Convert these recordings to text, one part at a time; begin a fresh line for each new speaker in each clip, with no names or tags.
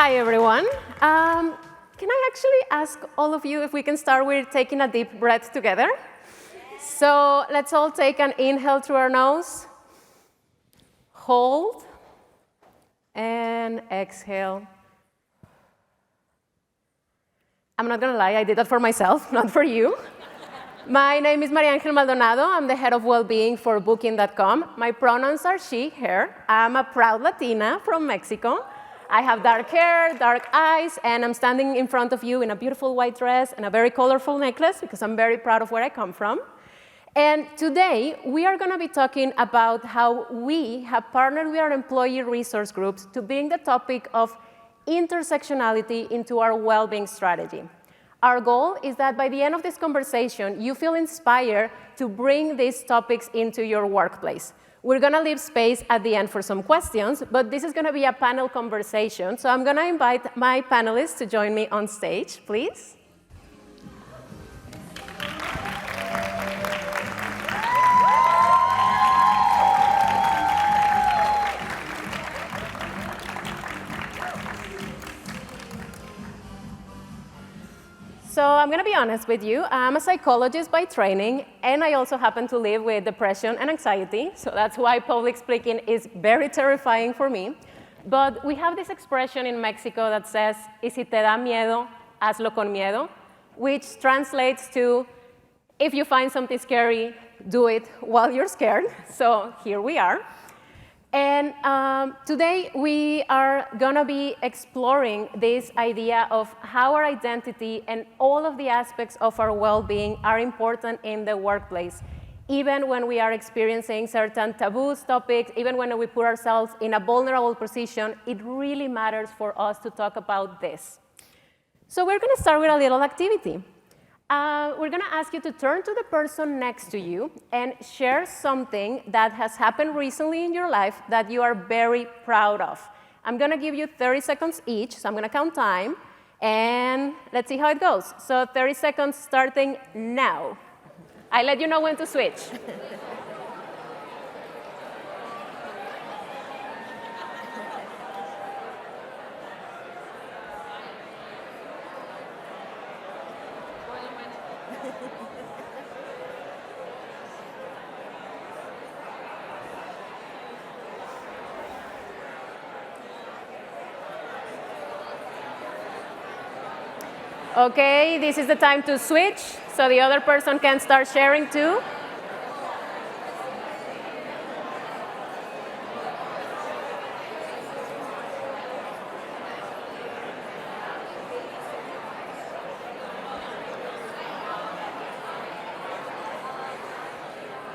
Hi, everyone. Can I actually ask all of you if we can start with taking a deep breath together? So let's all take an inhale through our nose, hold, and exhale. I'm not going to lie, I did that for myself, not for you. My name is Maria Ángel Maldonado. I'm the head of Wellbeing for Booking.com. My pronouns are she, her. I'm a proud Latina from Mexico. I have dark hair, dark eyes, and I'm standing in front of you in a beautiful white dress and a very colorful necklace because I'm very proud of where I come from. And today, we are going to be talking about how we have partnered with our employee resource groups to bring the topic of intersectionality into our well-being strategy. Our goal is that by the end of this conversation, you feel inspired to bring these topics into your workplace. We're going to leave space at the end for some questions, but this is going to be a panel conversation. So I'm going to invite my panelists to join me on stage, please. So I'm going to be honest with you. I'm a psychologist by training, and I also happen to live with depression and anxiety. So that's why public speaking is very terrifying for me. But we have this expression in Mexico that says, "Y si te da miedo, hazlo con miedo," which translates to, if you find something scary, do it while you're scared. So here we are. And today we are going to be exploring this idea of how our identity and all of the aspects of our well-being are important in the workplace, even when we are experiencing certain taboos, topics, even when we put ourselves in a vulnerable position, it really matters for us to talk about this. So we're going to start with a little activity. We're going to ask you to turn to the person next to you and share something that has happened recently in your life that you are very proud of. I'm going to give you 30 seconds each, so I'm going to count time, and let's see how it goes. So 30 seconds starting now. I let you know when to switch. Okay, this is the time to switch, so the other person can start sharing too.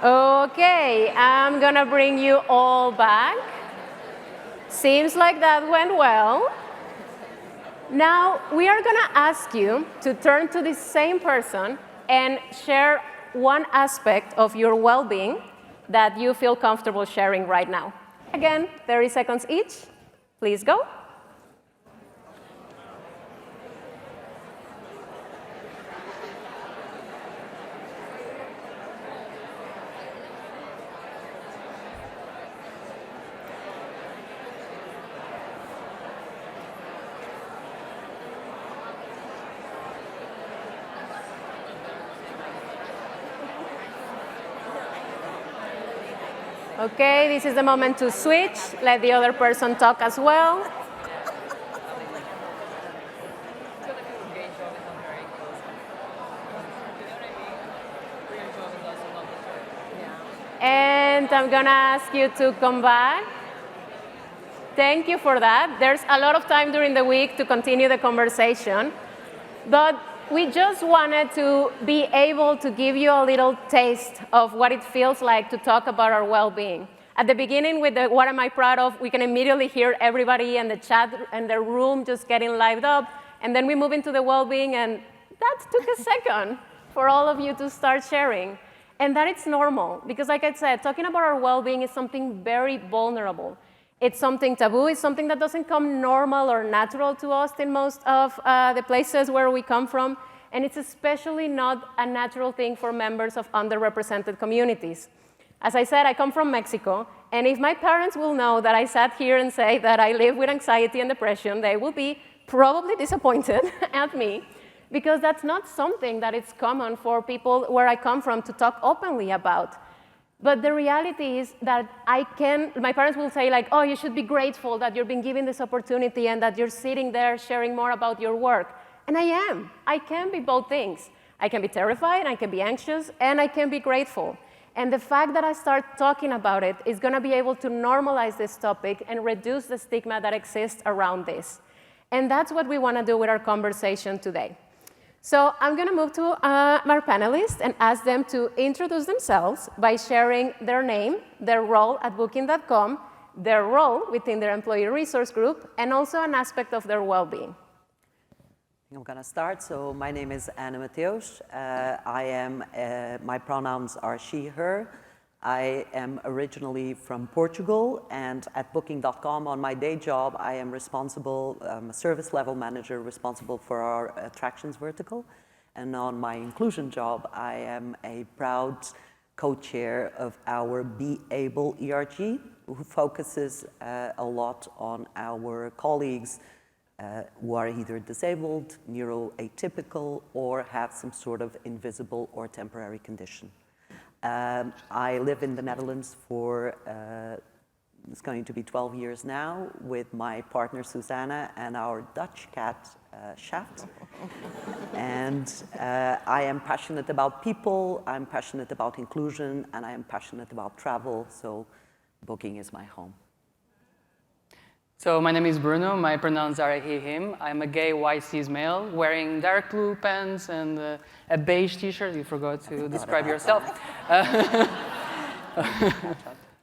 Okay, I'm gonna bring you all back. Seems like that went well. Now, we are going to ask you to turn to the same person and share one aspect of your well-being that you feel comfortable sharing right now. Again, 30 seconds each. Please go. Okay, this is the moment to switch. Let the other person talk as well. And I'm going to ask you to come back. Thank you for that. There's a lot of time during the week to continue the conversation. But we just wanted to be able to give you a little taste of what it feels like to talk about our well-being. At the beginning, with the what am I proud of, we can immediately hear everybody in the chat and the room just getting lived up. And then we move into the well-being, and that took a second for all of you to start sharing. And that it's normal, because like I said, talking about our well-being is something very vulnerable. It's something taboo. It's something that doesn't come normal or natural to us in most of the places where we come from. And it's especially not a natural thing for members of underrepresented communities. As I said, I come from Mexico, and if my parents will know that I sat here and say that I live with anxiety and depression, they will be probably disappointed at me, because that's not something that is common for people where I come from to talk openly about. But the reality is that my parents will say like, oh, you should be grateful that you're being given this opportunity and that you're sitting there sharing more about your work. And I am. I can be both things. I can be terrified, I can be anxious, and I can be grateful. And the fact that I start talking about it is going to be able to normalize this topic and reduce the stigma that exists around this. And that's what we want to do with our conversation today. So I'm going to move to our panelists and ask them to introduce themselves by sharing their name, their role at Booking.com, their role within their employee resource group, and also an aspect of their well-being.
I'm going to start. So my name is Anna Mateus. My pronouns are she, her. I am originally from Portugal, and at Booking.com, on my day job, I am responsible, I'm a service level manager responsible for our attractions vertical. And on my inclusion job, I am a proud co-chair of our Be Able ERG, who focuses a lot on our colleagues who are either disabled, neuroatypical, or have some sort of invisible or temporary condition. I live in the Netherlands for, it's going to be 12 years now, with my partner Susanna and our Dutch cat, Shaft. And I am passionate about people, I'm passionate about inclusion, and I am passionate about travel, so Booking is my home.
So my name is Bruno, my pronouns are he, him. I'm a gay white cis male wearing dark blue pants and a beige t-shirt. You forgot to describe yourself.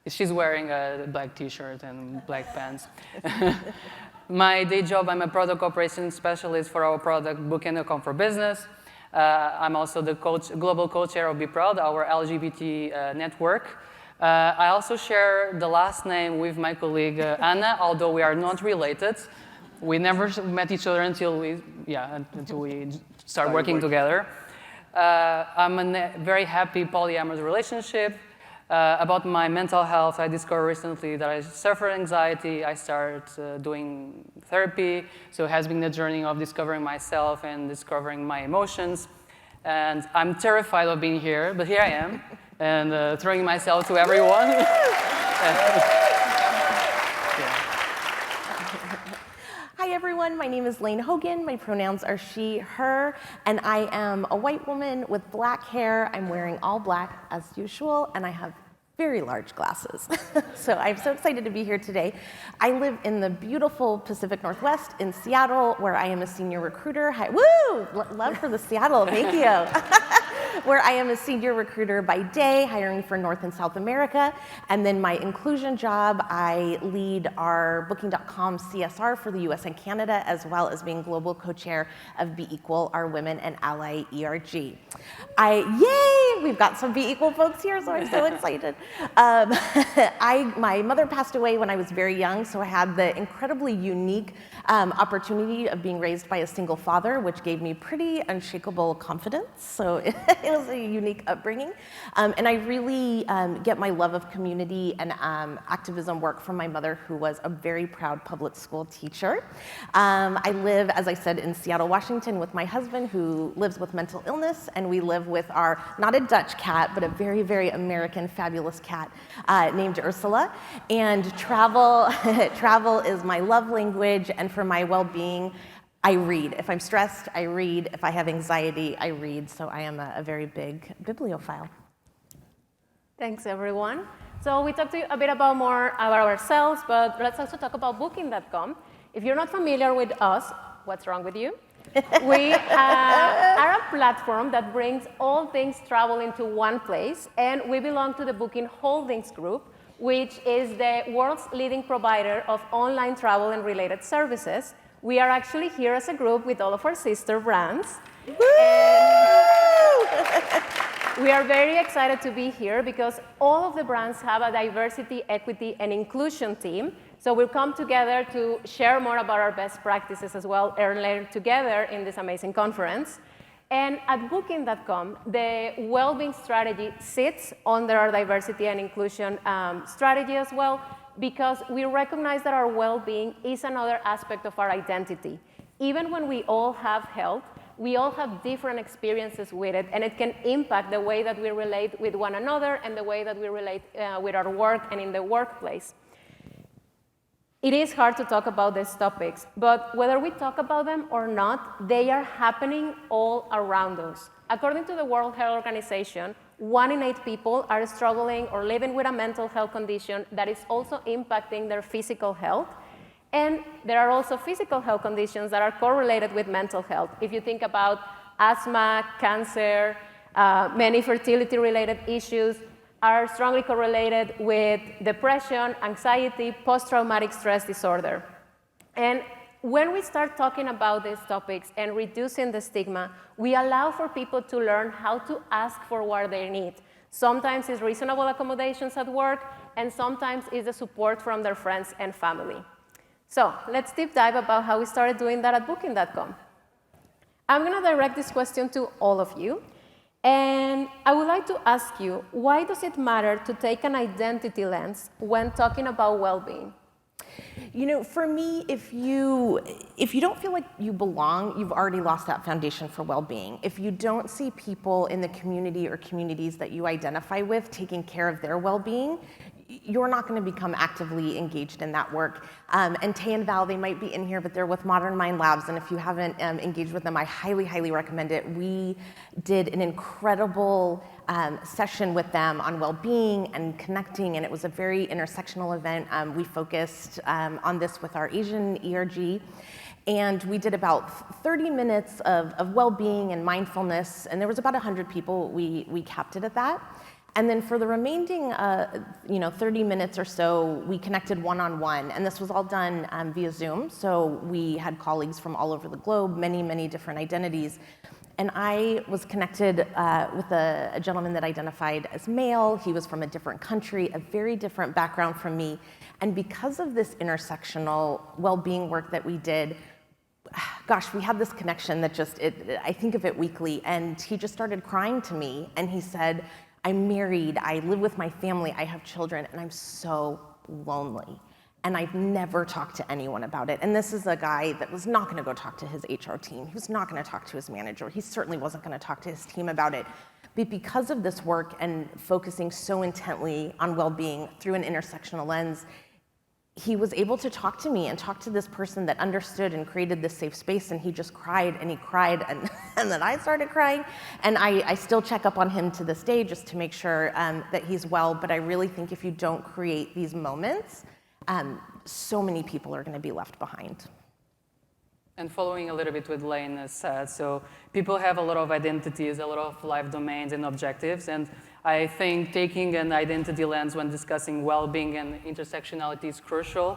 She's wearing a black t-shirt and black pants. My day job, I'm a product operations specialist for our product Booking.com for Business. I'm also the global co-chair of Be Proud, our LGBT network. I also share the last name with my colleague Anna, although we are not related. We never met each other until we start working together. I'm in a very happy polyamorous relationship. About my mental health, I discovered recently that I suffer anxiety. I started doing therapy, so it has been the journey of discovering myself and discovering my emotions. And I'm terrified of being here, but here I am. And throwing myself to everyone.
Hi everyone, my name is Lane Hogan. My pronouns are she, her, and I am a white woman with black hair. I'm wearing all black as usual, and I have very large glasses. So I'm so excited to be here today. I live in the beautiful Pacific Northwest in Seattle, where I am a senior recruiter. Hi, woo! Love for the Seattle, thank you. Where I am a senior recruiter by day, hiring for North and South America. And then my inclusion job, I lead our Booking.com CSR for the US and Canada, as well as being global co-chair of Be Equal, our Women and Ally ERG. Yay! We've got some Be Equal folks here, so I'm so excited. My mother passed away when I was very young, so I had the incredibly unique opportunity of being raised by a single father, which gave me pretty unshakable confidence. So it was a unique upbringing. And I really get my love of community and activism work from my mother, who was a very proud public school teacher. I live, as I said, in Seattle, Washington with my husband, who lives with mental illness, and we live with our, not a Dutch cat, but a very, very American, fabulous cat named Ursula. And travel is my love language, and for my well-being, I read. If I'm stressed, I read. If I have anxiety, I read. So I am a very big bibliophile.
Thanks, everyone. So we talked a bit about ourselves, but let's also talk about Booking.com. If you're not familiar with us, what's wrong with you? We are a platform that brings all things travel into one place, and we belong to the Booking Holdings Group, which is the world's leading provider of online travel and related services. We are actually here as a group with all of our sister brands. We are very excited to be here because all of the brands have a diversity, equity, and inclusion team. So we'll come together to share more about our best practices as well and learn together in this amazing conference. And at Booking.com, the well-being strategy sits under our diversity and inclusion strategy as well, because we recognize that our well-being is another aspect of our identity. Even when we all have health, we all have different experiences with it, and it can impact the way that we relate with one another and the way that we relate with our work and in the workplace. It is hard to talk about these topics, but whether we talk about them or not, they are happening all around us. According to the World Health Organization, 1 in 8 people are struggling or living with a mental health condition that is also impacting their physical health. And there are also physical health conditions that are correlated with mental health. If you think about asthma, cancer, many fertility-related issues, are strongly correlated with depression, anxiety, post-traumatic stress disorder. And when we start talking about these topics and reducing the stigma, we allow for people to learn how to ask for what they need. Sometimes it's reasonable accommodations at work, and sometimes it's the support from their friends and family. So let's deep dive about how we started doing that at Booking.com. I'm going to direct this question to all of you. And I would like to ask you, why does it matter to take an identity lens when talking about well-being?
You know, for me, if you don't feel like you belong, you've already lost that foundation for well-being. If you don't see people in the community or communities that you identify with taking care of their well-being, you're not going to become actively engaged in that work. And Tay and Val, they might be in here, but they're with Modern Mind Labs, and if you haven't engaged with them, I highly, highly recommend it. We did an incredible session with them on well-being and connecting, and it was a very intersectional event. We focused on this with our Asian ERG, and we did about 30 minutes of well-being and mindfulness, and there was about 100 people. We capped it at that. And then for the remaining 30 minutes or so, we connected one-on-one, and this was all done via Zoom. So we had colleagues from all over the globe, many, many different identities. And I was connected with a gentleman that identified as male. He was from a different country, a very different background from me. And because of this intersectional well-being work that we did, gosh, we had this connection that I think of it weekly. And he just started crying to me, and he said, I'm married, I live with my family, I have children, and I'm so lonely. And I've never talked to anyone about it. And this is a guy that was not gonna go talk to his HR team. He was not gonna talk to his manager. He certainly wasn't gonna talk to his team about it. But because of this work and focusing so intently on well-being through an intersectional lens, he was able to talk to me and talk to this person that understood and created this safe space, and he just cried and he cried, and then I started crying. And I still check up on him to this day just to make sure that he's well, but I really think if you don't create these moments, so many people are gonna be left behind.
And following a little bit what Lane said, so people have a lot of identities, a lot of life domains and objectives, and I think taking an identity lens when discussing well-being and intersectionality is crucial.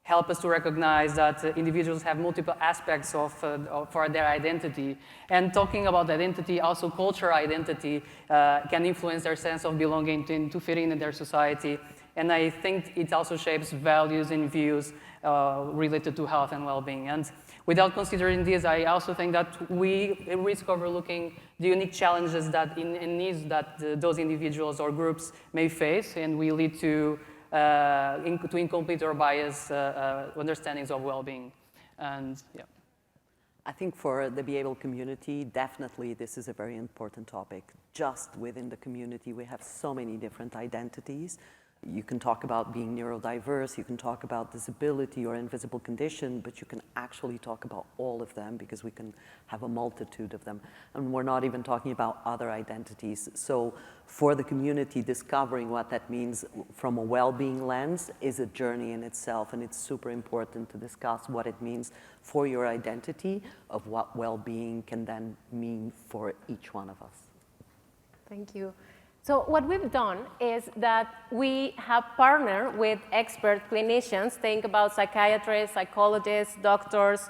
Help us to recognize that individuals have multiple aspects for their identity. And talking about identity, also cultural identity can influence their sense of belonging to fit in their society. And I think it also shapes values and views related to health and well-being. And without considering this, I also think that we risk overlooking the unique challenges and needs that those individuals or groups may face, and we lead to incomplete or biased understandings of well-being. And yeah.
I think for the behavioral community, definitely this is a very important topic. Just within the community, we have so many different identities. You can talk about being neurodiverse, you can talk about disability or invisible condition, but you can actually talk about all of them because we can have a multitude of them. And we're not even talking about other identities. So for the community, discovering what that means from a well-being lens is a journey in itself, and it's super important to discuss what it means for your identity of what well-being can then mean for each one of us.
Thank you. So what we've done is that we have partnered with expert clinicians, think about psychiatrists, psychologists, doctors,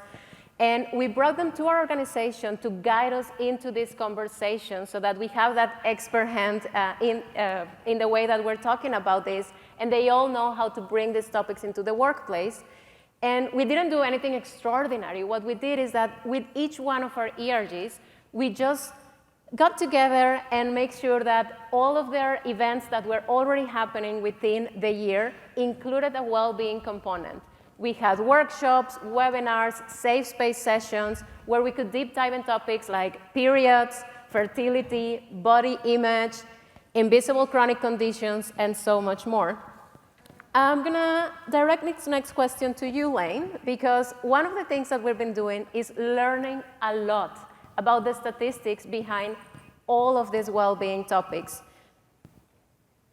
and we brought them to our organization to guide us into this conversation so that we have that expert hand in the way that we're talking about this, and they all know how to bring these topics into the workplace. And we didn't do anything extraordinary. What we did is that with each one of our ERGs, we just got together and make sure that all of their events that were already happening within the year included a well-being component. We had workshops, webinars, safe space sessions where we could deep dive in topics like periods, fertility, body image, invisible chronic conditions, and so much more. I'm gonna direct this next question to you, Lane, because one of the things that we've been doing is learning a lot about the statistics behind all of these well-being topics.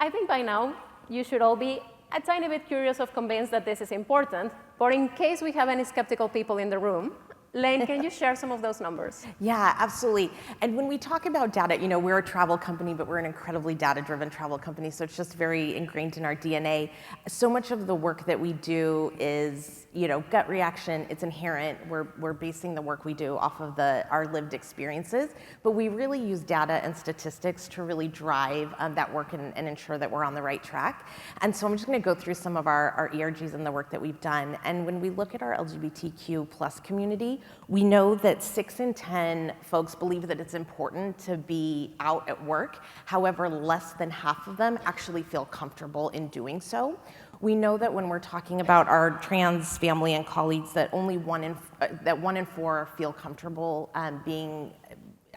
I think by now you should all be a tiny bit curious or convinced that this is important, but in case we have any skeptical people in the room, Lane, can you share some of those numbers?
Yeah, absolutely. And when we talk about data, you know, we're a travel company, but we're an incredibly data-driven travel company, so it's just very ingrained in our DNA. So much of the work that we do is, you know, gut reaction. It's inherent. We're basing the work we do off of our lived experiences, but we really use data and statistics to really drive that work and ensure that we're on the right track. And so I'm just going to go through some of our ERGs and the work that we've done. And when we look at our LGBTQ plus community, we know that 6 in 10 folks believe that it's important to be out at work. However, less than half of them actually feel comfortable in doing so. We know that when we're talking about our trans family and colleagues, that only 1 in 4 feel comfortable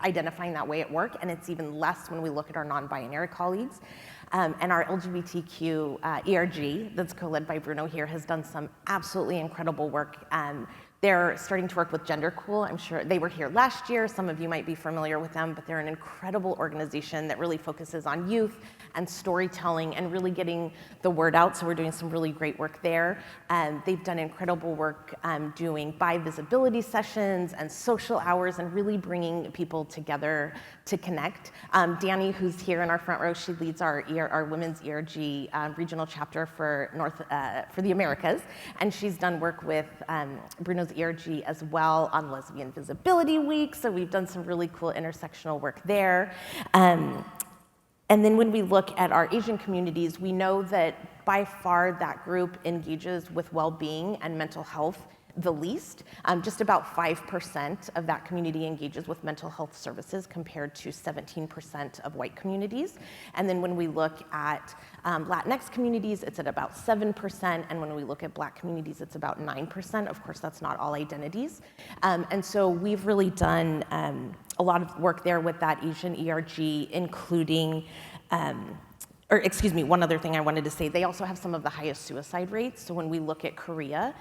identifying that way at work, and it's even less when we look at our non-binary colleagues. And our LGBTQ ERG, that's co-led by Bruno here, has done some absolutely incredible work. They're starting to work with GenderCool. I'm sure they were here last year. Some of you might be familiar with them, but they're an incredible organization that really focuses on youth and storytelling and really getting the word out. So we're doing some really great work there. They've done incredible work doing bi-visibility sessions and social hours and really bringing people together to connect. Danny, who's here in our front row, she leads our women's ERG regional chapter for the Americas, and she's done work with Bruno's ERG as well on Lesbian Visibility Week. So we've done some really cool intersectional work there. And then when we look at our Asian communities, we know that by far that group engages with well-being and mental health the least. Just about 5% of that community engages with mental health services compared to 17% of white communities. And then when we look at Latinx communities, it's at about 7%. And when we look at Black communities, it's about 9%. Of course, that's not all identities. And so we've really done a lot of work there with that Asian ERG, including one other thing I wanted to say, they also have some of the highest suicide rates. So when we look at Korea,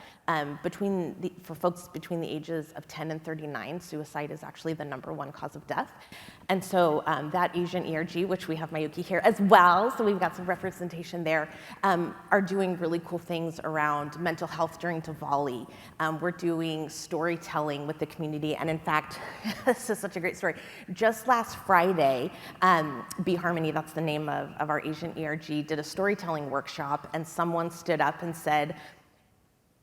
for folks between the ages of 10 and 39, suicide is actually the #1 cause of death. And so that Asian ERG, which we have Mayuki here as well, so we've got some representation there, are doing really cool things around mental health during Diwali. We're doing storytelling with the community, and in fact, this is such a great story. Just last Friday, Be Harmony, that's the name of our Asian ERG, did a storytelling workshop, and someone stood up and said,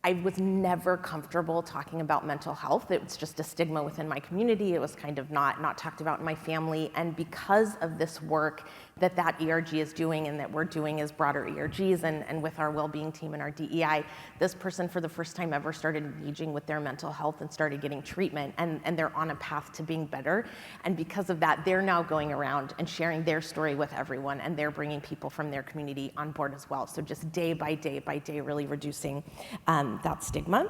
I was never comfortable talking about mental health. It was just a stigma within my community. It was kind of not talked about in my family. And because of this work that ERG is doing and that we're doing as broader ERGs and with our well-being team and our DEI, this person for the first time ever started engaging with their mental health and started getting treatment, and they're on a path to being better. And because of that, they're now going around and sharing their story with everyone, and they're bringing people from their community on board as well. So just day by day by day, really reducing that stigma.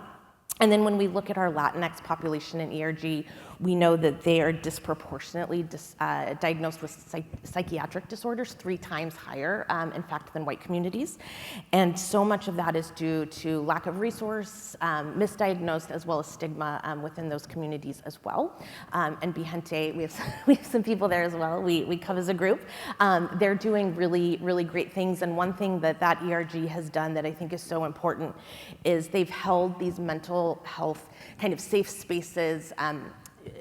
And then when we look at our Latinx population in ERG, we know that they are disproportionately diagnosed with psychiatric disorders 3 times higher, in fact, than white communities. And so much of that is due to lack of resource, misdiagnosed, as well as stigma within those communities as well. And Bihente, we have some people there as well. We come as a group. They're doing really, really great things. And one thing that ERG has done that I think is so important is they've held these mental health kind of safe spaces.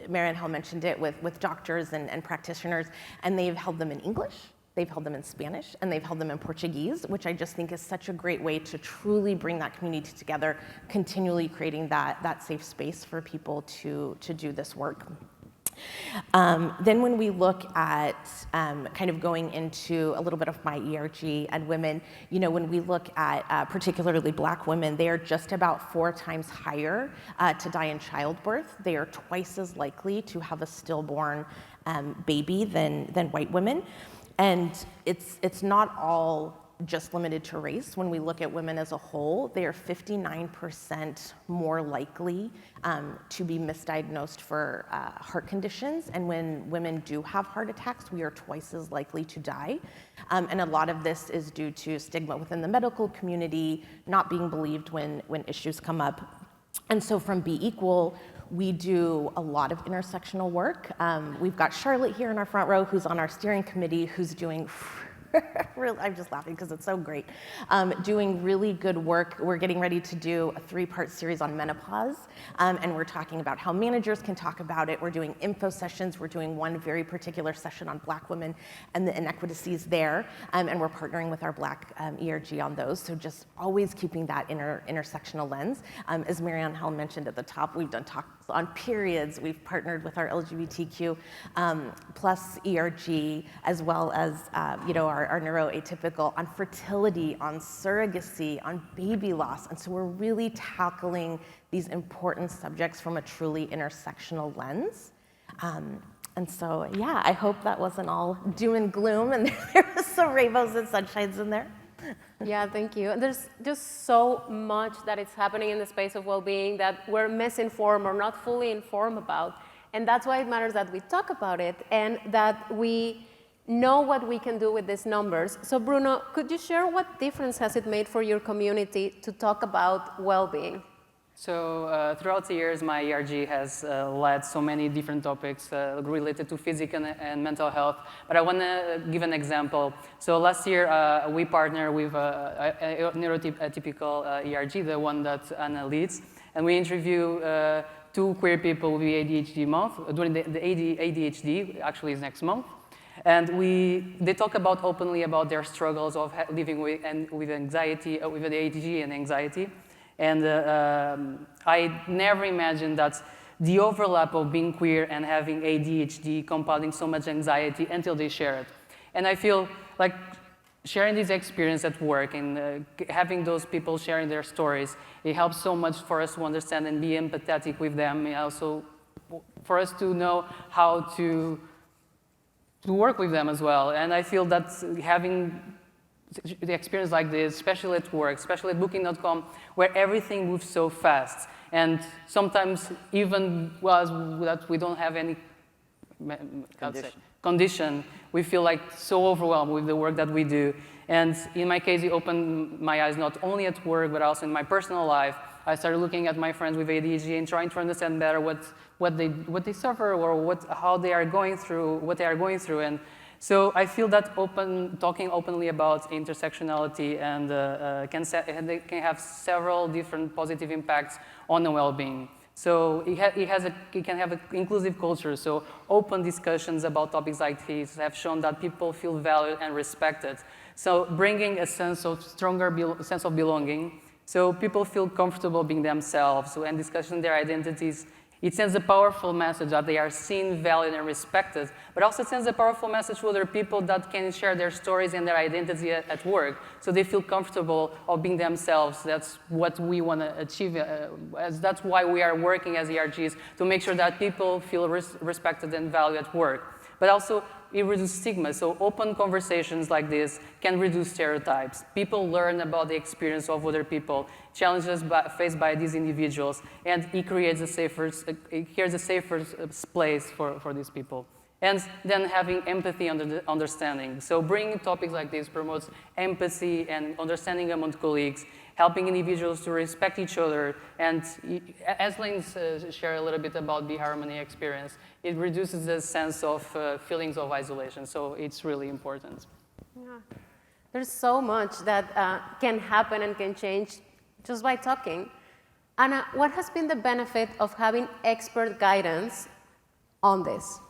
Marianne mentioned it with doctors and practitioners, and they've held them in English, they've held them in Spanish, and they've held them in Portuguese, which I just think is such a great way to truly bring that community together, continually creating that safe space for people to do this work. Then when we look at kind of going into a little bit of my ERG and women, when we look at particularly Black women, they are just about 4 times higher to die in childbirth. They are twice as likely to have a stillborn baby than white women. And it's not all just limited to race. When we look at women as a whole, they are 59% more likely to be misdiagnosed for heart conditions. And when women do have heart attacks, we are twice as likely to die. And a lot of this is due to stigma within the medical community, not being believed when issues come up. And so from Be Equal, we do a lot of intersectional work. We've got Charlotte here in our front row, who's on our steering committee, who's doing I'm just laughing because it's so great. Doing really good work. We're getting ready to do a 3-part series on menopause, and we're talking about how managers can talk about it. We're doing info sessions. We're doing one very particular session on Black women and the inequities there, and we're partnering with our Black ERG on those. So just always keeping that intersectional lens. As Marianne Hell mentioned at the top, we've done talks on periods. We've partnered with our LGBTQ plus ERG, as well as our neuroatypical, on fertility, on surrogacy, on baby loss. And so we're really tackling these important subjects from a truly intersectional lens. And so, yeah, I hope that wasn't all doom and gloom and there was some rainbows and sunshines in there.
Yeah, thank you. There's just so much that is happening in the space of well-being that we're misinformed or not fully informed about. And that's why it matters that we talk about it and that we know what we can do with these numbers. So Bruno, could you share what difference has it made for your community to talk about well-being?
So throughout the years, my ERG has led so many different topics related to physical and mental health. But I want to give an example. So last year, we partnered with a neurotypical ERG, the one that Anna leads. And we interview 2 queer people with ADHD month, during the ADHD, actually is next month. And they talk openly about their struggles of living with anxiety, with ADHD and anxiety. And I never imagined that the overlap of being queer and having ADHD compounding so much anxiety until they share it. And I feel like sharing this experience at work and having those people sharing their stories, it helps so much for us to understand and be empathetic with them, and also for us to know how to work with them as well. And I feel that having the experience like this, especially at work, especially at Booking.com, where everything moves so fast, and sometimes even that we don't have any condition, we feel like so overwhelmed with the work that we do. And in my case, it opened my eyes not only at work, but also in my personal life. I started looking at my friends with ADHD and trying to understand better what they suffer or how they are going through, what they are going through. And so I feel that talking openly about intersectionality and they can have several different positive impacts on the well-being. So it can have an inclusive culture. So open discussions about topics like these have shown that people feel valued and respected. So bringing a stronger sense of belonging. So people feel comfortable being themselves and discussing their identities. It sends a powerful message that they are seen, valued, and respected, but also sends a powerful message to other people that can share their stories and their identity at work, so they feel comfortable of being themselves. That's what we want to achieve. That's why we are working as ERGs, to make sure that people feel respected and valued at work. But also, it reduces stigma. So open conversations like this can reduce stereotypes. People learn about the experience of other people, challenges faced by these individuals, and it creates a safer place for these people. And then having empathy and understanding. So bringing topics like this promotes empathy and understanding among colleagues, helping individuals to respect each other. And as Lynn shared a little bit about the harmony experience, it reduces the sense of feelings of isolation. So it's really important.
Yeah. There's so much that can happen and can change just by talking. Anna, what has been the benefit of having expert guidance on this?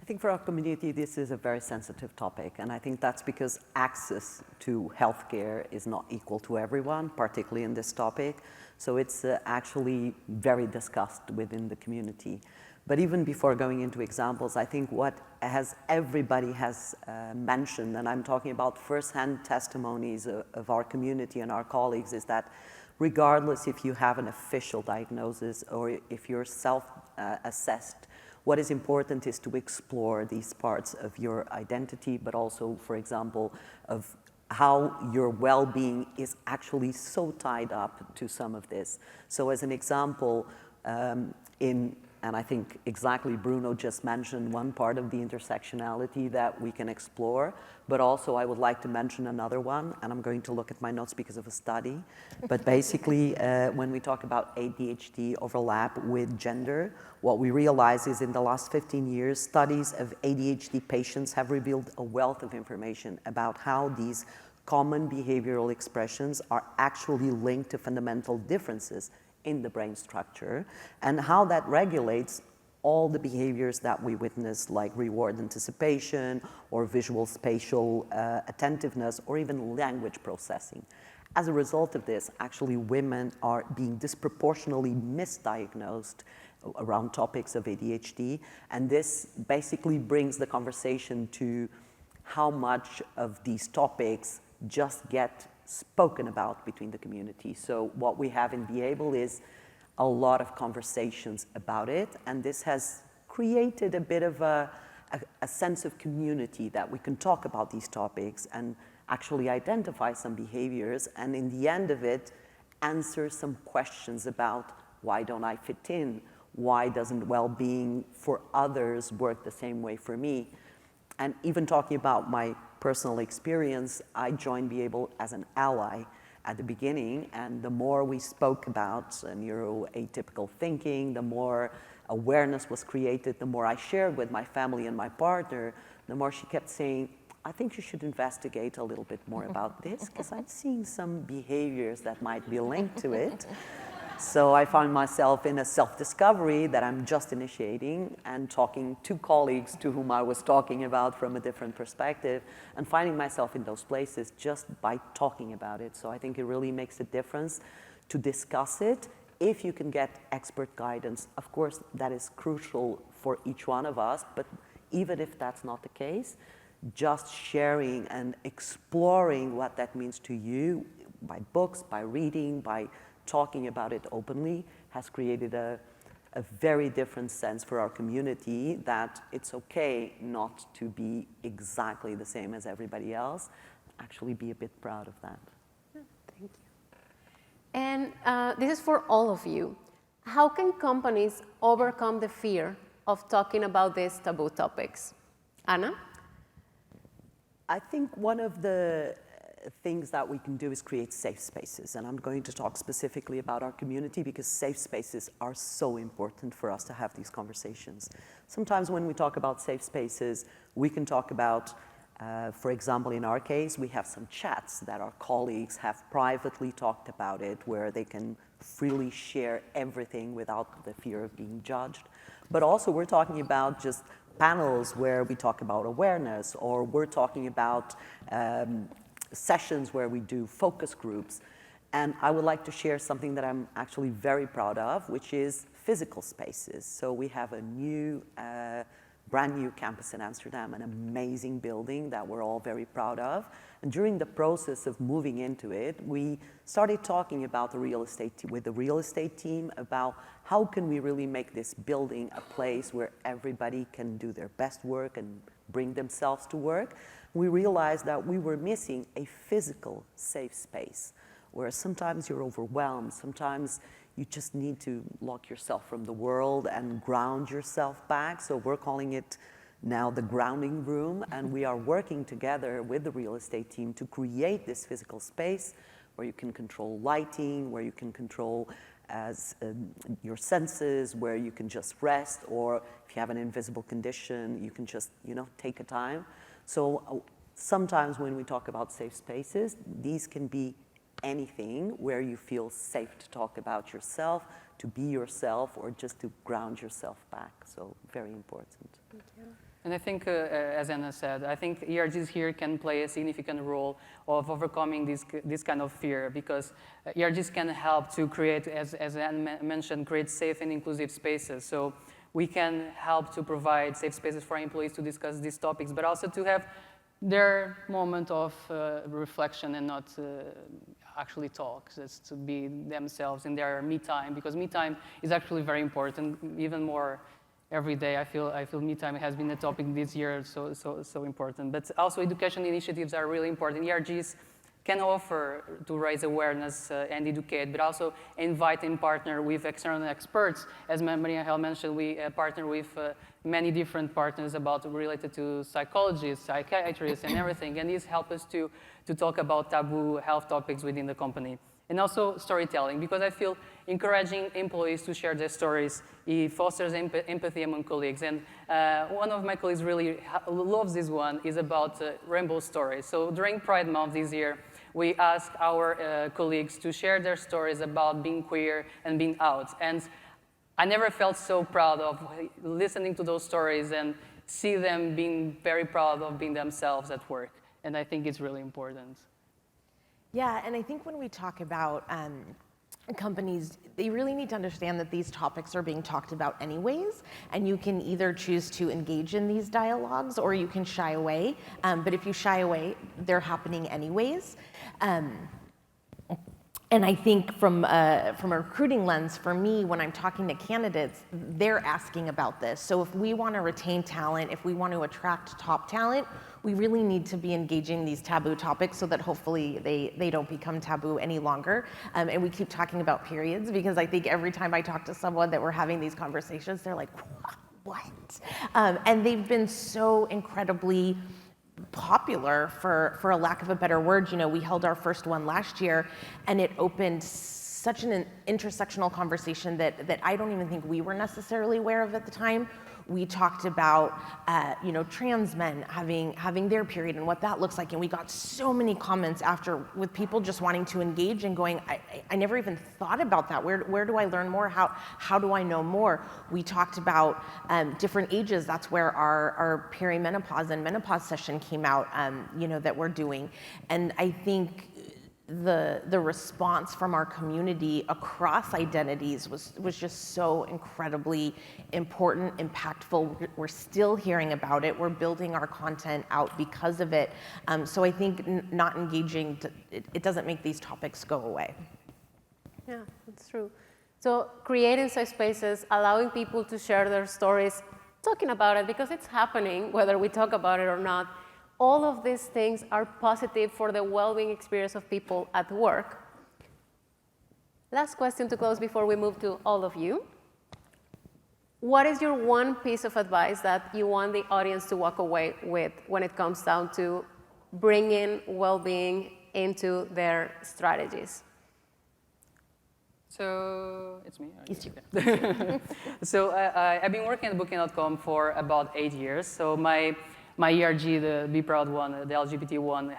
I think for our community, this is a very sensitive topic, and I think that's because access to healthcare is not equal to everyone, particularly in this topic. So it's actually very discussed within the community. But even before going into examples, I think what everybody has mentioned, and I'm talking about firsthand testimonies of our community and our colleagues, is that regardless if you have an official diagnosis or if you're self-assessed, what is important is to explore these parts of your identity, but also, for example, of how your well-being is actually so tied up to some of this. So as an example, and I think exactly Bruno just mentioned one part of the intersectionality that we can explore, but also I would like to mention another one, and I'm going to look at my notes because of a study. But basically, when we talk about ADHD overlap with gender, what we realize is in the last 15 years, studies of ADHD patients have revealed a wealth of information about how these common behavioral expressions are actually linked to fundamental differences in the brain structure, and how that regulates all the behaviors that we witness, like reward anticipation or visual spatial attentiveness, or even language processing. As a result of this, actually women are being disproportionately misdiagnosed around topics of ADHD, and this basically brings the conversation to how much of these topics just get spoken about between the community. So what we have in Be Able is a lot of conversations about it, and this has created a bit of a sense of community that we can talk about these topics and actually identify some behaviors, and in the end of it, answer some questions about why don't I fit in? Why doesn't well-being for others work the same way for me? And even talking about my personal experience, I joined Be Able as an ally at the beginning, and the more we spoke about neuroatypical thinking, the more awareness was created, the more I shared with my family and my partner, the more she kept saying, I think you should investigate a little bit more about this, because I'm seeing some behaviors that might be linked to it. So I found myself in a self-discovery that I'm just initiating and talking to colleagues to whom I was talking about from a different perspective, and finding myself in those places just by talking about it. So I think it really makes a difference to discuss it. If you can get expert guidance, of course, that is crucial for each one of us, but even if that's not the case, just sharing and exploring what that means to you by books, by reading, by talking about it openly has created a very different sense for our community that it's okay not to be exactly the same as everybody else. Actually be a bit proud of that.
Thank you. And this is for all of you. How can companies overcome the fear of talking about these taboo topics? Anna?
I think one of the things that we can do is create safe spaces. And I'm going to talk specifically about our community because safe spaces are so important for us to have these conversations. Sometimes when we talk about safe spaces, we can talk about, for example, in our case, we have some chats that our colleagues have privately talked about it, where they can freely share everything without the fear of being judged. But also we're talking about just panels where we talk about awareness, or we're talking about sessions where we do focus groups. And I would like to share something that I'm actually very proud of, which is physical spaces. So we have a new, brand new campus in Amsterdam, an amazing building that we're all very proud of. And during the process of moving into it, we started talking about with the real estate team about how can we really make this building a place where everybody can do their best work and bring themselves to work. We realized that we were missing a physical safe space where sometimes you're overwhelmed, sometimes you just need to lock yourself from the world and ground yourself back. So we're calling it now the grounding room, and we are working together with the real estate team to create this physical space where you can control lighting, where you can control your senses, where you can just rest, or if you have an invisible condition, you can just, take a time. So sometimes when we talk about safe spaces, these can be anything where you feel safe to talk about yourself, to be yourself, or just to ground yourself back. So very important.
Thank you.
And I think, as Anna said, I think ERGs here can play a significant role of overcoming this kind of fear, because ERGs can help to create, as Anna mentioned, create safe and inclusive spaces. So we can help to provide safe spaces for employees to discuss these topics, but also to have their moment of reflection and not actually talk, just to be themselves in their me time, because me time is actually very important, even more every day. I feel me time has been a topic this year, so important. But also education initiatives are really important. ERGs can offer to raise awareness and educate, but also invite and partner with external experts. As Maria Hel mentioned, we partner with many different partners related to psychologists, psychiatrists, and everything. And these help us to talk about taboo health topics within the company. And also storytelling, because I feel encouraging employees to share their stories, it fosters empathy among colleagues. And one of my colleagues really loves this one, is about rainbow stories. So during Pride Month this year, we asked our colleagues to share their stories about being queer and being out. And I never felt so proud of listening to those stories and see them being very proud of being themselves at work. And I think it's really important.
Yeah, and I think when we talk about companies, they really need to understand that these topics are being talked about anyways, and you can either choose to engage in these dialogues or you can shy away. But if you shy away, they're happening anyways. And I think from a recruiting lens, for me, when I'm talking to candidates, they're asking about this. So if we want to retain talent, if we want to attract top talent, we really need to be engaging these taboo topics so that hopefully they don't become taboo any longer. And we keep talking about periods, because I think every time I talk to someone that we're having these conversations, they're like, what? And they've been so incredibly popular, for a lack of a better word. You know, we held our first one last year, and it opened such an intersectional conversation that I don't even think we were necessarily aware of at the time. We talked about, trans men having their period and what that looks like, and we got so many comments after with people just wanting to engage and going, I never even thought about that. Where do I learn more? How do I know more? We talked about different ages. That's where our perimenopause and menopause session came out, that we're doing, and I think the response from our community across identities was just so incredibly important, impactful. We're still hearing about it. We're building our content out because of it. So I think not engaging, it doesn't make these topics go away.
Yeah, that's true. So creating safe spaces, allowing people to share their stories, talking about it because it's happening, whether we talk about it or not. All of these things are positive for the well-being experience of people at work. Last question to close before we move to all of you. What is your one piece of advice that you want the audience to walk away with when it comes down to bringing well-being into their strategies?
So it's me.
It's you.
So I've been working at Booking.com for about 8 years. So my ERG, the Be Proud one, the LGBT one,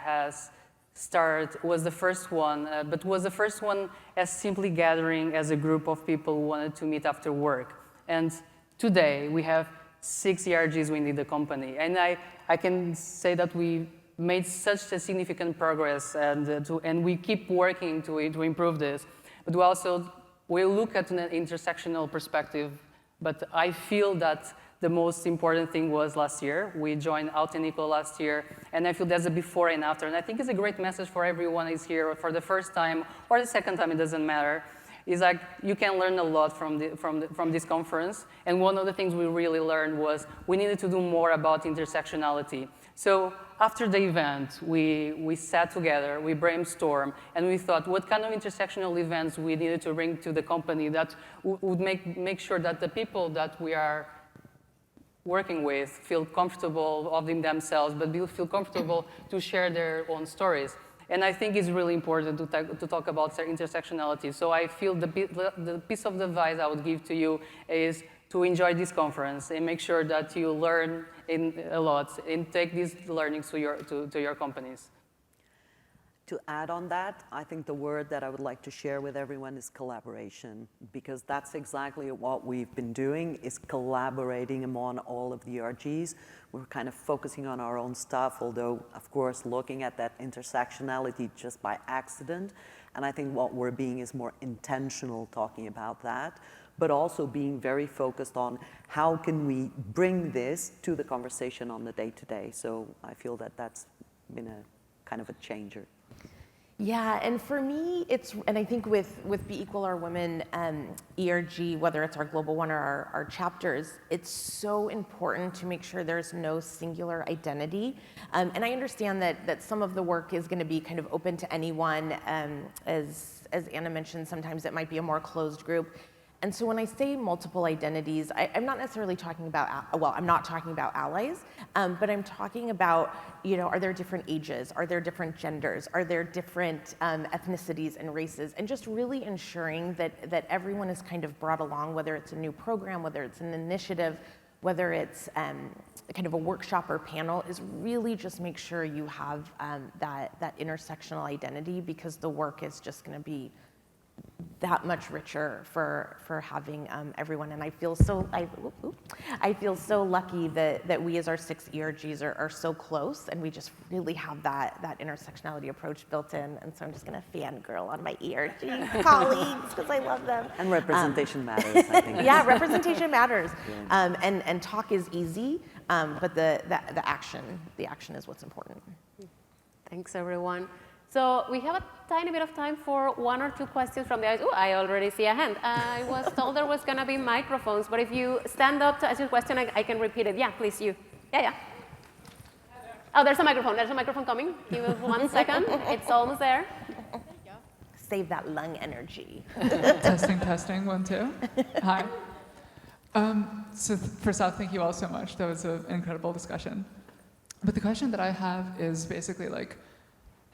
was the first one, but was the first one as simply gathering as a group of people who wanted to meet after work. And today we have 6 ERGs within the company. And I can say that we made such a significant progress, and we keep working to improve this. But we look at an intersectional perspective, but I feel that the most important thing was last year. We joined Out and Equal last year, and I feel there's a before and after. And I think it's a great message for everyone who's here for the first time or the second time, it doesn't matter. It's like you can learn a lot from this conference. And one of the things we really learned was we needed to do more about intersectionality. So after the event, we sat together, we brainstormed, and we thought what kind of intersectional events we needed to bring to the company that would make sure that the people that we are working with feel comfortable of themselves, but feel comfortable to share their own stories. And I think it's really important to talk about intersectionality. So I feel the piece of advice I would give to you is to enjoy this conference and make sure that you learn a lot and take these learnings to your companies.
To add on that, I think the word that I would like to share with everyone is collaboration, because that's exactly what we've been doing, is collaborating among all of the ERGs. We're kind of focusing on our own stuff, although, of course, looking at that intersectionality just by accident. And I think what we're being is more intentional talking about that, but also being very focused on how can we bring this to the conversation on the day-to-day. So I feel that that's been a kind of a changer.
Yeah, and for me, and I think with Be Equal Our Women ERG, whether it's our Global One or our chapters, it's so important to make sure there's no singular identity. And I understand that some of the work is going to be kind of open to anyone. As Anna mentioned, sometimes it might be a more closed group. And so when I say multiple identities, I'm not necessarily talking about, well, I'm not talking about allies, but I'm talking about, are there different ages? Are there different genders? Are there different ethnicities and races? And just really ensuring that everyone is kind of brought along, whether it's a new program, whether it's an initiative, whether it's kind of a workshop or panel, is really just make sure you have that intersectional identity, because the work is just going to be that much richer for having everyone. And I feel so lucky that we as our 6 ERGs are so close, and we just really have that intersectionality approach built in. And so I'm just going to fangirl on my ERG colleagues, because I love them.
And representation matters, I think.
Yeah, representation matters. And talk is easy, but the action is what's important.
Thanks, everyone. So we have a tiny bit of time for 1 or 2 questions from the audience. Oh, I already see a hand. I was told there was going to be microphones, but if you stand up to ask your question, I can repeat it. Yeah, please, you. Yeah. Oh, there's a microphone. There's a microphone coming. Give us 1 second. It's almost there.
Save that lung energy.
Testing, 1, 2. Hi. So first off, thank you all so much. That was an incredible discussion. But the question that I have is basically like,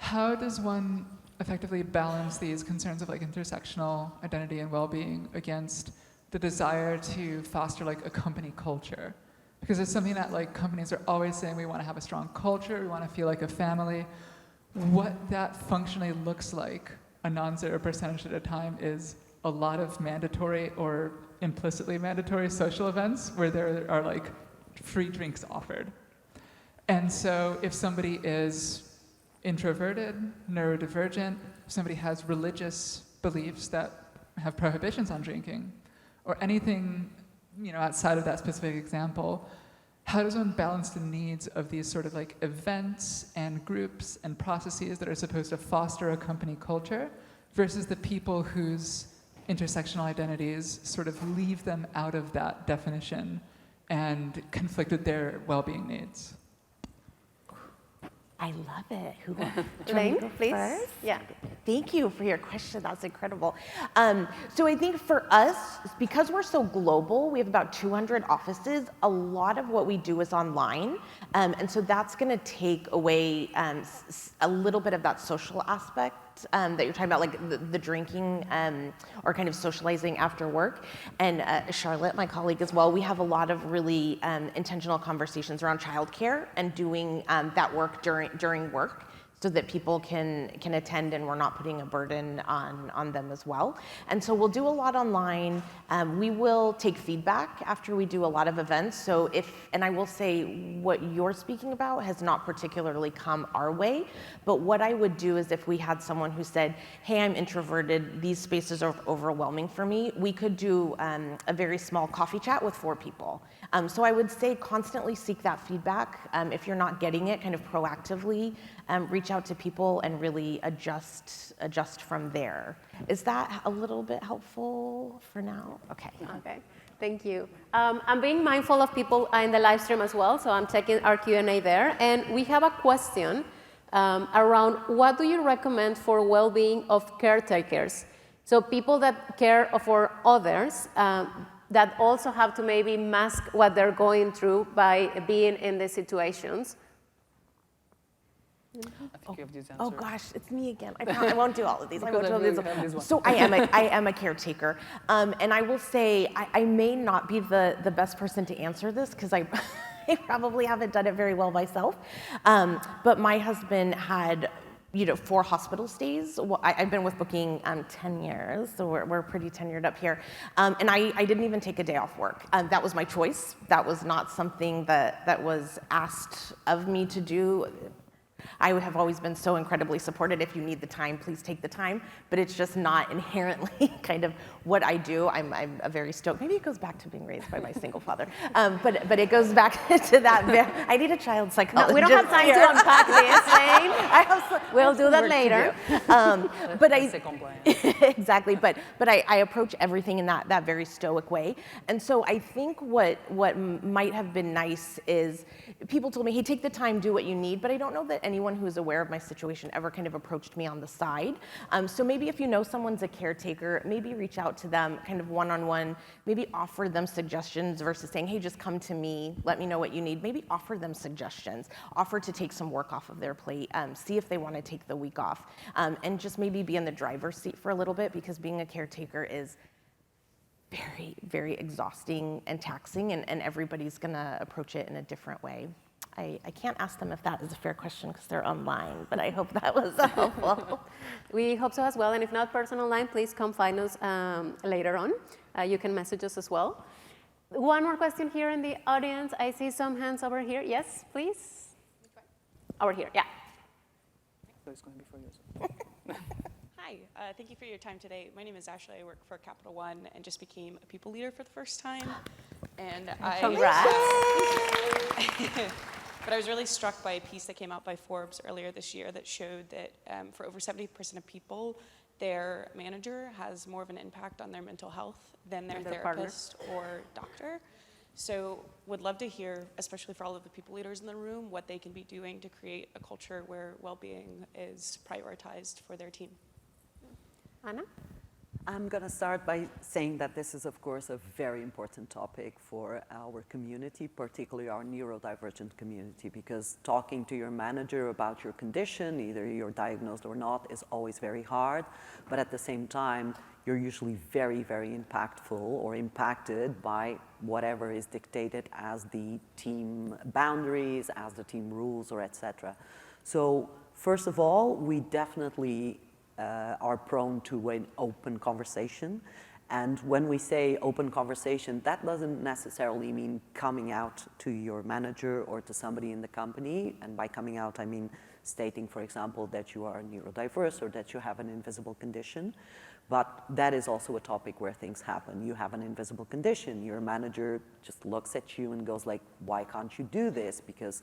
how does one effectively balance these concerns of like intersectional identity and well-being against the desire to foster like a company culture? Because it's something that like companies are always saying, we want to have a strong culture, we want to feel like a family. What that functionally looks like, a non-zero percentage at a time, is a lot of mandatory or implicitly mandatory social events where there are like free drinks offered. And so if somebody is introverted, neurodivergent, if somebody has religious beliefs that have prohibitions on drinking, or anything outside of that specific example, how does one balance the needs of these sort of like events and groups and processes that are supposed to foster a company culture versus the people whose intersectional identities sort of leave them out of that definition and conflict with their well-being needs?
I love it. Who
Elaine, please.
First?
Yeah.
Thank you for your question. That's incredible. So I think for us, because we're so global, we have about 200 offices. A lot of what we do is online. And so that's going to take away a little bit of that social aspect that you're talking about, like the drinking or kind of socializing after work. And Charlotte, my colleague as well, we have a lot of really intentional conversations around childcare and doing that work during work, so that people can attend and we're not putting a burden on them as well. And so we'll do a lot online. We will take feedback after we do a lot of events. So and I will say what you're speaking about has not particularly come our way, but what I would do is if we had someone who said, hey, I'm introverted, these spaces are overwhelming for me, we could do a very small coffee chat with 4 people. So I would say constantly seek that feedback. If you're not getting it, kind of proactively reach out to people and really adjust from there. Is that a little bit helpful for now? Okay.
Okay, thank you. I'm being mindful of people in the live stream as well, so I'm checking our Q&A there. And we have a question around what do you recommend for well-being of caretakers? So people that care for others that also have to maybe mask what they're going through by being in these situations.
I think you have this answer.
Oh gosh, it's me again. I won't do all of these. I won't do all
Because
these. So I am a caretaker, and I will say I may not be the best person to answer this because I probably haven't done it very well myself. But my husband had for hospital stays. Well, I've been with Booking 10 years, so we're pretty tenured up here. And I didn't even take a day off work. That was my choice. That was not something that was asked of me to do. I have always been so incredibly supported. If you need the time, please take the time. But it's just not inherently kind of what I do. I'm a very stoked. Maybe it goes back to being raised by my single father. But it goes back to that. I need a child psychologist.
No, we don't have time to unpack this, Zane. We'll do that later.
But exactly. But I approach everything in that very stoic way. And so I think what might have been nice is people told me, hey, take the time, do what you need. But I don't know that anyone who is aware of my situation ever kind of approached me on the side. So maybe if you know someone's a caretaker, maybe reach out to them kind of one-on-one, maybe offer them suggestions versus saying, hey, just come to me, let me know what you need. Maybe offer them suggestions, offer to take some work off of their plate, see if they want to take the week off, and just maybe be in the driver's seat for a little bit, because being a caretaker is very, very exhausting and taxing, and everybody's gonna approach it in a different way. I can't ask them if that is a fair question because they're online, but I hope that was helpful.
We hope so as well, and if not personal line, please come find us later on. You can message us as well. One more question here in the audience. I see some hands over here. Yes, please? Over here, yeah.
So it's going to be for you.
Hi, thank you for your time today. My name is Ashley. I work for Capital One and just became a people leader for the first time. And
Congrats.
But I was really struck by a piece that came out by Forbes earlier this year that showed that for over 70% of people, their manager has more of an impact on their mental health than their therapist or doctor. So would love to hear, especially for all of the people leaders in the room, what they can be doing to create a culture where well-being is prioritized for their team.
Anna?
I'm going to start by saying that this is, of course, a very important topic for our community, particularly our neurodivergent community, because talking to your manager about your condition, either you're diagnosed or not, is always very hard. But at the same time, you're usually very, very impactful or impacted by whatever is dictated as the team boundaries, as the team rules, or etc. So first of all, we definitely are prone to an open conversation. And when we say open conversation, that doesn't necessarily mean coming out to your manager or to somebody in the company. And by coming out, I mean stating, for example, that you are neurodiverse or that you have an invisible condition. But that is also a topic where things happen. You have an invisible condition. Your manager just looks at you and goes like, why can't you do this? Because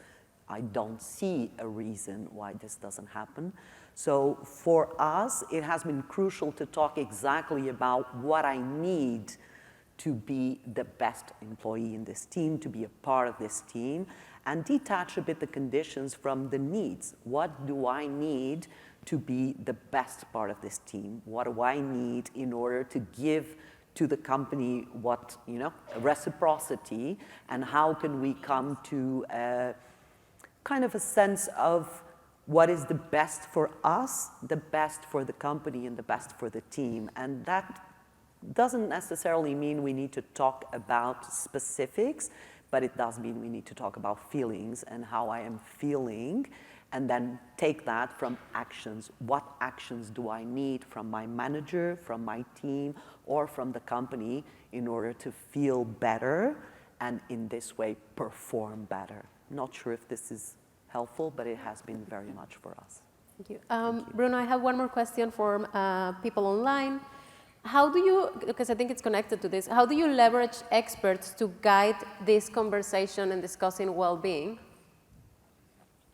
I don't see a reason why this doesn't happen. So for us, it has been crucial to talk exactly about what I need to be the best employee in this team, to be a part of this team, and detach a bit the conditions from the needs. What do I need to be the best part of this team? What do I need in order to give to the company what, reciprocity, and how can we come to kind of a sense of what is the best for us, the best for the company, and the best for the team. And that doesn't necessarily mean we need to talk about specifics, but it does mean we need to talk about feelings and how I am feeling, and then take that from actions. What actions do I need from my manager, from my team, or from the company in order to feel better and in this way perform better? Not sure if this is helpful, but it has been very much for us.
Thank you. Bruno, I have one more question for people online. How do you, because I think it's connected to this, how do you leverage experts to guide this conversation and discussing well-being?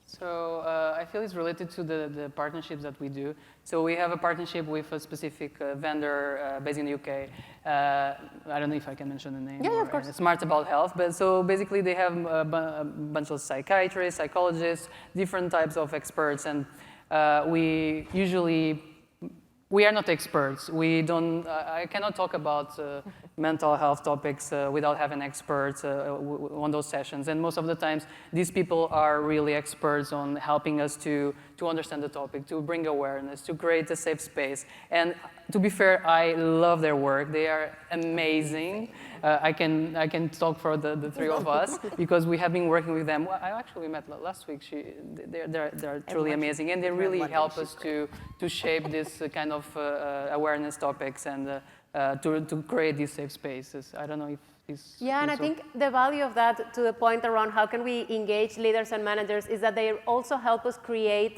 So I feel it's related to the partnerships that we do. So we have a partnership with a specific vendor based in the UK. I don't know if I can mention the name.
Yeah, of course.
Smart About Health. But so basically they have a bunch of psychiatrists, psychologists, different types of experts. And we are not experts. We don't, I cannot talk about mental health topics without having experts on those sessions. And most of the times, these people are really experts on helping us to understand the topic, to bring awareness, to create a safe space. And to be fair, I love their work. They are amazing. I can talk for the three of us because we have been working with them. Well, I actually met last week. They're truly amazing, and they really help us to shape this kind of awareness topics and to create these safe spaces. I don't know if this.
Yeah, and I think the value of that, to the point around how can we engage leaders and managers, is that they also help us create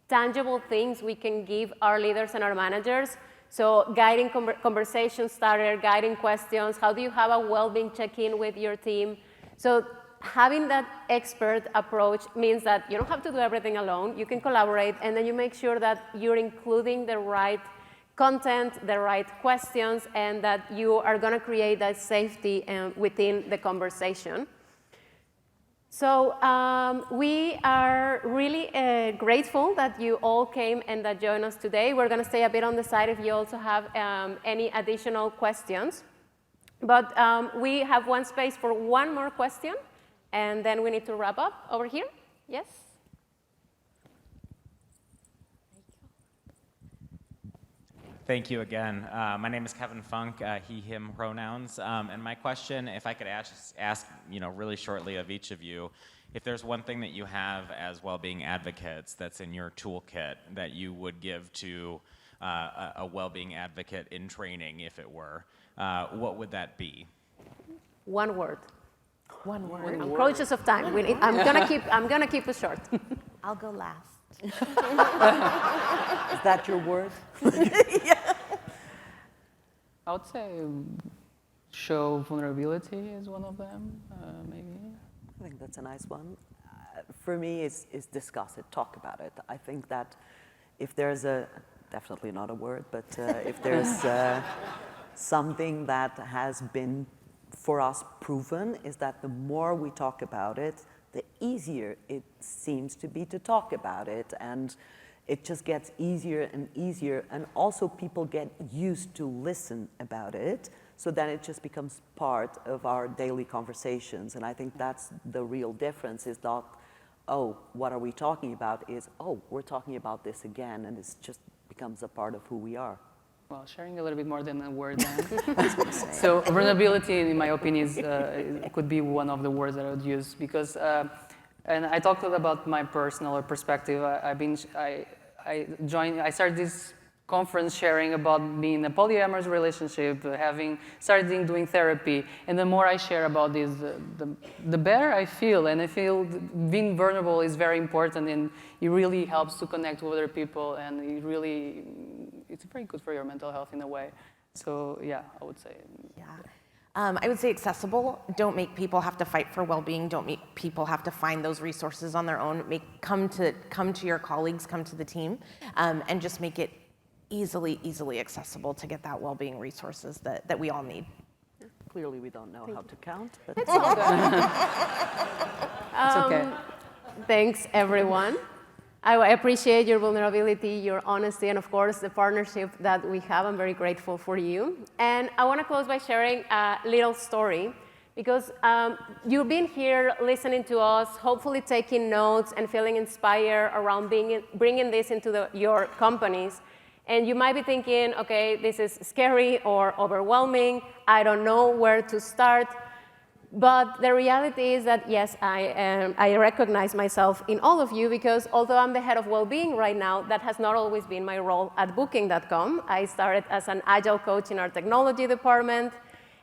tangible things we can give our leaders and our managers. So guiding conversation starter, guiding questions, how do you have a well-being check-in with your team? So having that expert approach means that you don't have to do everything alone, you can collaborate, and then you make sure that you're including the right content, the right questions, and that you are gonna create that safety within the conversation. So we are really grateful that you all came and that joined us today. We're going to stay a bit on the side if you also have any additional questions. But we have one space for one more question, and then we need to wrap up over here. Yes?
Thank you again. My name is Kevin Funk, he, him pronouns. And my question, if I could ask really shortly of each of you, if there's one thing that you have as well-being advocates that's in your toolkit that you would give to a well-being advocate in training, if it were, what would that be?
One word.
One word.
I'm conscious of time. I'm gonna keep it short.
I'll go last.
Is that your word?
Yeah.
I would say show vulnerability is one of them, maybe.
I think that's a nice one. For me, is discuss it, talk about it. I think that if there's definitely not a word, but if there's something that has been for us proven, is that the more we talk about it, the easier it seems to be to talk about it, and it just gets easier and easier, and also people get used to listen about it, so then it just becomes part of our daily conversations. And I think that's the real difference, is not, oh, what are we talking about, is, oh, we're talking about this again, and it just becomes a part of who we are.
Well, sharing a little bit more than a word then. So vulnerability, in my opinion, could be one of the words that I would use, because, and I talked about my personal perspective. I started this conference sharing about being in a polyamorous relationship, started doing therapy, and the more I share about this, the better I feel, and I feel being vulnerable is very important, and it really helps to connect with other people, and it's very good for your mental health in a way. So yeah, I would say.
Yeah. I would say accessible. Don't make people have to fight for well-being. Don't make people have to find those resources on their own. Come to your colleagues, come to the team, and just make it easily accessible to get that well-being resources that we all need.
Clearly, we don't know how to count, but
It's all good.
It's okay.
Thanks, everyone. I appreciate your vulnerability, your honesty, and of course, the partnership that we have. I'm very grateful for you. And I want to close by sharing a little story, because you've been here listening to us, hopefully taking notes and feeling inspired around bringing this into your companies. And you might be thinking, okay, this is scary or overwhelming. I don't know where to start. But the reality is that, yes, I recognize myself in all of you, because although I'm the head of well-being right now, that has not always been my role at Booking.com. I started as an agile coach in our technology department.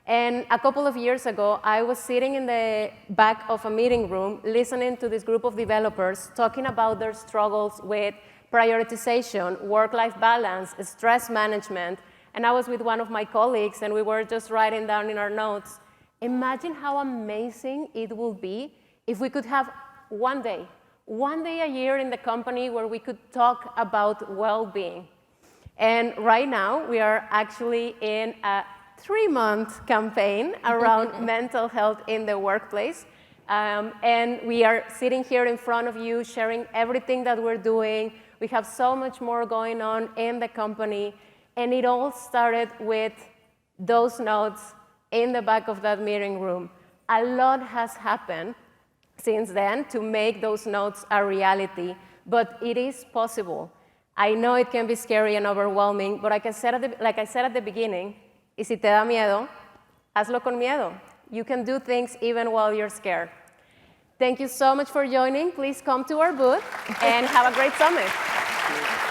And a couple of years ago, I was sitting in the back of a meeting room, listening to this group of developers talking about their struggles with prioritization, work-life balance, stress management. And I was with one of my colleagues, and we were just writing down in our notes, imagine how amazing it would be if we could have one day a year in the company where we could talk about well-being. And right now, we are actually in a 3-month campaign around mental health in the workplace. And we are sitting here in front of you, sharing everything that we're doing. We have so much more going on in the company. And it all started with those notes in the back of that meeting room. A lot has happened since then to make those notes a reality, but it is possible. I know it can be scary and overwhelming, but like I said at the beginning, y si te da miedo, hazlo con miedo. You can do things even while you're scared. Thank you so much for joining. Please come to our booth and have a great summit.